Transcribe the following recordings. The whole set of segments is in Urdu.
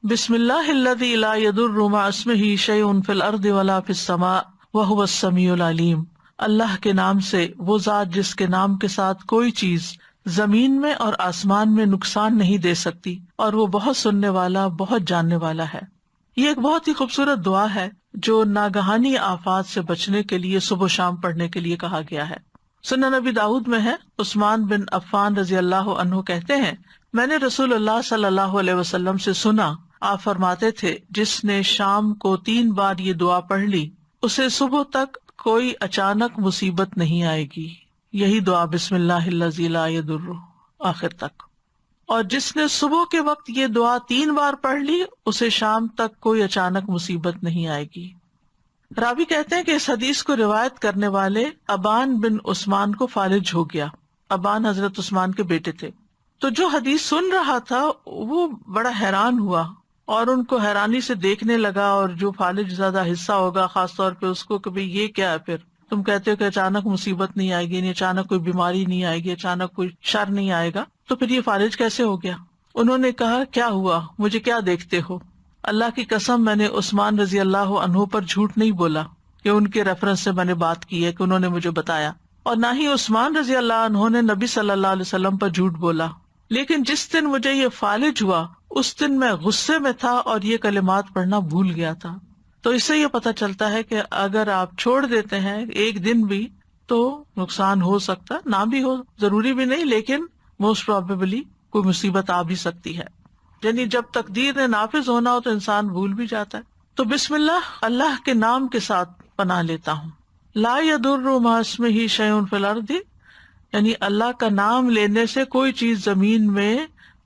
بسم اللہ الذی لا یضر مع اسمہ شیء فی الارض ولا فی السماء وہو السمیع العلیم۔ اللہ کے نام سے، وہ ذات جس کے نام کے ساتھ کوئی چیز زمین میں اور آسمان میں نقصان نہیں دے سکتی، اور وہ بہت سننے والا، بہت جاننے والا ہے۔ یہ ایک بہت ہی خوبصورت دعا ہے جو ناگہانی آفات سے بچنے کے لیے صبح و شام پڑھنے کے لیے کہا گیا ہے۔ سنن نبی داؤد میں ہے، عثمان بن عفان رضی اللہ عنہ کہتے ہیں، میں نے رسول اللہ صلی اللہ علیہ وسلم سے سنا، آپ فرماتے تھے، جس نے شام کو 3 بار یہ دعا پڑھ لی اسے صبح تک کوئی اچانک مصیبت نہیں آئے گی۔ یہی دعا بسم اللہ الذی لا یضر آخر تک۔ اور جس نے صبح کے وقت یہ دعا 3 بار پڑھ لی اسے شام تک کوئی اچانک مصیبت نہیں آئے گی۔ راوی کہتے ہیں کہ اس حدیث کو روایت کرنے والے ابان بن عثمان کو فالج ہو گیا۔ ابان حضرت عثمان کے بیٹے تھے۔ تو جو حدیث سن رہا تھا وہ بڑا حیران ہوا اور ان کو حیرانی سے دیکھنے لگا، اور جو فالج زیادہ حصہ ہوگا خاص طور پہ اس کو کہ بھئی یہ کیا ہے، پھر تم کہتے ہو کہ اچانک مصیبت نہیں آئے گی، یعنی اچانک کوئی بیماری نہیں آئے گی، اچانک کوئی شر نہیں آئے گا، تو پھر یہ فالج کیسے ہو گیا؟ انہوں نے کہا، کیا ہوا، مجھے کیا دیکھتے ہو؟ اللہ کی قسم، میں نے عثمان رضی اللہ عنہ پر جھوٹ نہیں بولا کہ ان کے ریفرنس سے میں نے بات کی ہے کہ انہوں نے مجھے بتایا، اور نہ ہی عثمان رضی اللہ عنہ نے نبی صلی اللہ علیہ وسلم پر جھوٹ بولا، لیکن جس دن مجھے یہ فالج ہوا اس دن میں غصے میں تھا اور یہ کلمات پڑھنا بھول گیا تھا۔ تو اس سے یہ پتہ چلتا ہے کہ اگر آپ چھوڑ دیتے ہیں ایک دن بھی تو نقصان ہو سکتا، نہ بھی ہو، ضروری بھی نہیں، لیکن موسٹ پروبیبلی کوئی مصیبت آ بھی سکتی ہے، یعنی جب تقدیر نے نافذ ہونا ہو تو انسان بھول بھی جاتا ہے۔ تو بسم اللہ، اللہ کے نام کے ساتھ پناہ لیتا ہوں۔ لا یضر مع اسمہ شیء فی الارض، یعنی اللہ کا نام لینے سے کوئی چیز زمین میں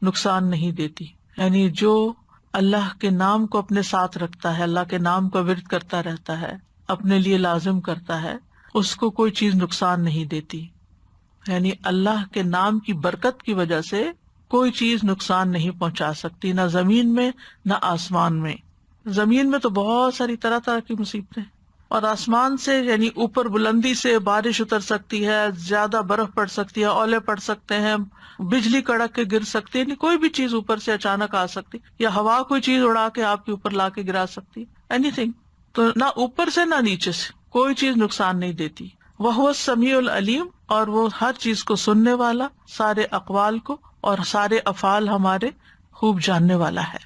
نقصان نہیں دیتی، یعنی جو اللہ کے نام کو اپنے ساتھ رکھتا ہے، اللہ کے نام کا ورد کرتا رہتا ہے، اپنے لیے لازم کرتا ہے، اس کو کوئی چیز نقصان نہیں دیتی، یعنی اللہ کے نام کی برکت کی وجہ سے کوئی چیز نقصان نہیں پہنچا سکتی، نہ زمین میں نہ آسمان میں۔ زمین میں تو بہت ساری طرح طرح کی مصیبتیں، اور آسمان سے یعنی اوپر بلندی سے بارش اتر سکتی ہے، زیادہ برف پڑ سکتی ہے، اولے پڑ سکتے ہیں، بجلی کڑک کے گر سکتی ہے، یعنی کوئی بھی چیز اوپر سے اچانک آ سکتی، یا ہوا کوئی چیز اڑا کے آپ کے اوپر لا کے گرا سکتی، اینی تھنگ۔ تو نہ اوپر سے نہ نیچے سے کوئی چیز نقصان نہیں دیتی۔ وہو السمیع العلیم، اور وہ ہر چیز کو سننے والا، سارے اقوال کو اور سارے افعال ہمارے خوب جاننے والا ہے۔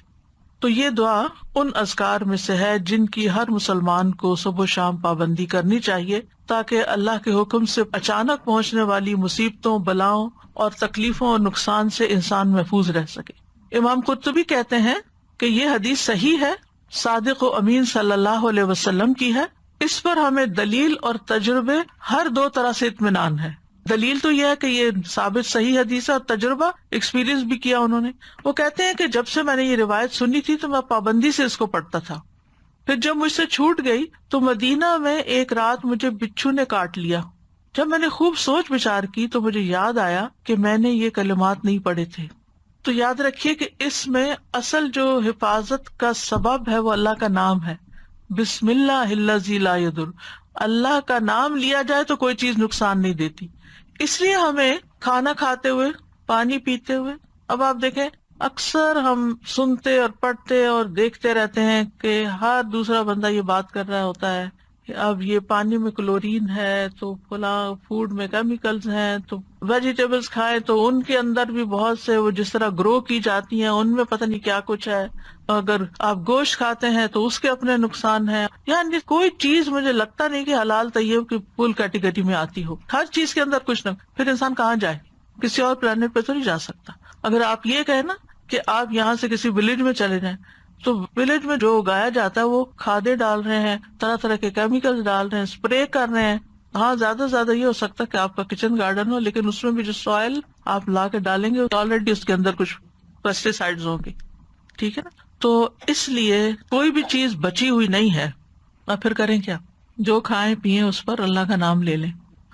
تو یہ دعا ان اذکار میں سے ہے جن کی ہر مسلمان کو صبح و شام پابندی کرنی چاہیے، تاکہ اللہ کے حکم سے اچانک پہنچنے والی مصیبتوں، بلاؤں اور تکلیفوں اور نقصان سے انسان محفوظ رہ سکے۔ امام قرطبی کہتے ہیں کہ یہ حدیث صحیح ہے، صادق و امین صلی اللہ علیہ وسلم کی ہے، اس پر ہمیں دلیل اور تجربے ہر 2 طرح سے اطمینان ہے۔ دلیل تو یہ ہے کہ یہ ثابت صحیح حدیث ہے، اور تجربہ ایکسپیرینس بھی کیا انہوں نے۔ وہ کہتے ہیں کہ جب سے میں نے یہ روایت سنی تھی تو میں پابندی سے اس کو پڑھتا تھا، پھر جب مجھ سے چھوٹ گئی تو مدینہ میں ایک رات مجھے بچھو نے کاٹ لیا۔ جب میں نے خوب سوچ بچار کی تو مجھے یاد آیا کہ میں نے یہ کلمات نہیں پڑھے تھے۔ تو یاد رکھیے کہ اس میں اصل جو حفاظت کا سبب ہے وہ اللہ کا نام ہے، بسم اللہ الذی لا یضر، اللہ کا نام لیا جائے تو کوئی چیز نقصان نہیں دیتی۔ اس لیے ہمیں کھانا کھاتے ہوئے، پانی پیتے ہوئے، اب آپ دیکھیں اکثر ہم سنتے اور پڑھتے اور دیکھتے رہتے ہیں کہ ہر دوسرا بندہ یہ بات کر رہا ہوتا ہے کہ اب یہ پانی میں کلورین ہے، تو فلاں فوڈ میں کیمیکلز ہیں، تو ویجیٹیبلز کھائیں تو ان کے اندر بھی بہت سے وہ جس طرح گرو کی جاتی ہیں ان میں پتہ نہیں کیا کچھ ہے، اگر آپ گوشت کھاتے ہیں تو اس کے اپنے نقصان ہیں، یعنی کوئی چیز مجھے لگتا نہیں کہ حلال طیب کی فل کیٹیگری میں آتی ہو، ہر چیز کے اندر کچھ نہ، پھر انسان کہاں جائے؟ کسی اور پلانٹ پہ تو نہیں جا سکتا۔ اگر آپ یہ کہیں نا کہ آپ یہاں سے کسی ولیج میں چلے جائیں تو ولیج میں جو اگایا جاتا ہے وہ کھادیں ڈال رہے ہیں، طرح طرح کے کیمیکل ڈال رہے ہیں، اسپرے کر رہے ہیں۔ ہاں زیادہ سے زیادہ یہ ہو سکتا ہے کہ آپ کا کچن گارڈن ہو، لیکن اس میں بھی جو سوائل آپ لا کے ڈالیں گے آلریڈی اس کے اندر کچھ پیسٹی سائڈز ہوں گے، ٹھیک ہے نا؟ تو اس لیے کوئی بھی چیز بچی ہوئی نہیں ہے، اب پھر کریں کیا؟ جو کھائیں پیئیں اس پر اللہ کا نام لے لیں،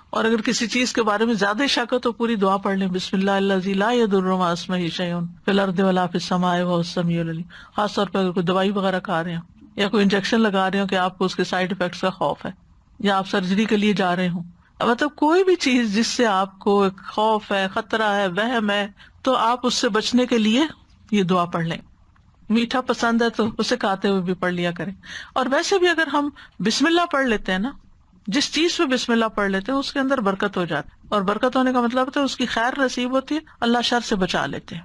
اور اگر کسی چیز کے بارے میں زیادہ شک ہو تو پوری دعا پڑھ لیں، بسم اللہ الذی لا یضر مع اسمہ شیء فی الارض ولا فی السماء وہو السمیع العلیم۔ خاص طور پہ اگر کوئی دوائی وغیرہ کھا رہے ہیں یا کوئی انجیکشن لگا رہے ہو کہ آپ کو اس کے سائڈ افیکٹس کا خوف ہے، یا آپ سرجری کے لیے جا رہے ہوں، مطلب کوئی بھی چیز جس سے آپ کو ایک خوف ہے، خطرہ ہے، وہم ہے، تو آپ اس سے بچنے کے لیے یہ دعا پڑھ لیں۔ میٹھا پسند ہے تو اسے کھاتے ہوئے بھی پڑھ لیا کریں. اور ویسے بھی اگر ہم بسم اللہ پڑھ لیتے ہیں نا، جس چیز پہ بسم اللہ پڑھ لیتے ہیں اس کے اندر برکت ہو جاتی ہے، اور برکت ہونے کا مطلب ہے اس کی خیر نصیب ہوتی ہے، اللہ شر سے بچا لیتے ہیں.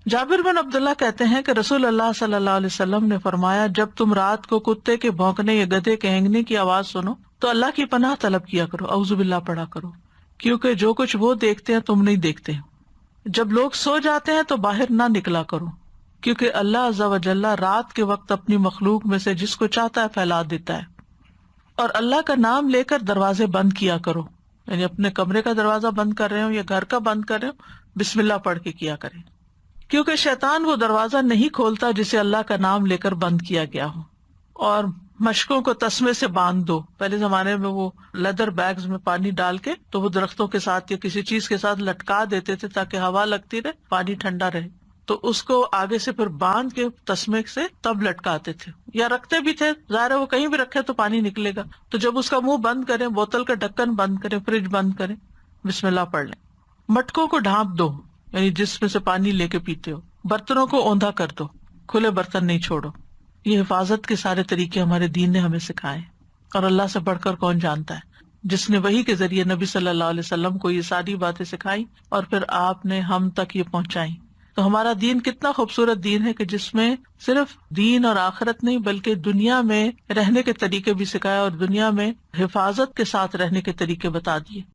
جابر بن عبداللہ کہتے ہیں کہ رسول اللہ صلی اللہ علیہ وسلم نے فرمایا، جب تم رات کو کتے کے بھونکنے یا گدھے کے ہینگنے کی آواز سنو تو اللہ کی پناہ طلب کیا کرو، اعوذ باللہ پڑھا کرو، کیونکہ جو کچھ وہ دیکھتے ہیں تم نہیں دیکھتے. جب لوگ سو جاتے ہیں تو باہر نہ نکلا کرو، کیونکہ اللہ عز و جل رات کے وقت اپنی مخلوق میں سے جس کو چاہتا ہے پھیلا دیتا ہے. اور اللہ کا نام لے کر دروازے بند کیا کرو، یعنی اپنے کمرے کا دروازہ بند کر رہے ہو یا گھر کا بند کر رہے ہو، بسم اللہ پڑھ کے کیا کریں، کیونکہ شیطان وہ دروازہ نہیں کھولتا جسے اللہ کا نام لے کر بند کیا گیا ہو. اور مشکوں کو تسمے سے باندھ دو. پہلے زمانے میں وہ لیدر بیگز میں پانی ڈال کے تو وہ درختوں کے ساتھ یا کسی چیز کے ساتھ لٹکا دیتے تھے تاکہ ہوا لگتی رہے، پانی ٹھنڈا رہے. تو اس کو آگے سے پھر باندھ کے تسمے سے تب لٹکاتے تھے یا رکھتے بھی تھے. ظاہر ہے وہ کہیں بھی رکھے تو پانی نکلے گا، تو جب اس کا منہ بند کریں، بوتل کا ڈھکن بند کریں، فریج بند کریں، بسم اللہ پڑھ لیں. مٹکوں کو ڈھانپ دو، یعنی جس میں سے پانی لے کے پیتے ہو. برتنوں کو اوندا کر دو، کھلے برتن نہیں چھوڑو. یہ حفاظت کے سارے طریقے ہمارے دین نے ہمیں سکھائے، اور اللہ سے بڑھ کر کون جانتا ہے، جس نے وحی کے ذریعے نبی صلی اللہ علیہ وسلم کو یہ ساری باتیں سکھائی اور پھر آپ نے ہم تک یہ پہنچائی. تو ہمارا دین کتنا خوبصورت دین ہے کہ جس میں صرف دین اور آخرت نہیں بلکہ دنیا میں رہنے کے طریقے بھی سکھائے اور دنیا میں حفاظت کے ساتھ رہنے کے طریقے بتا دیے.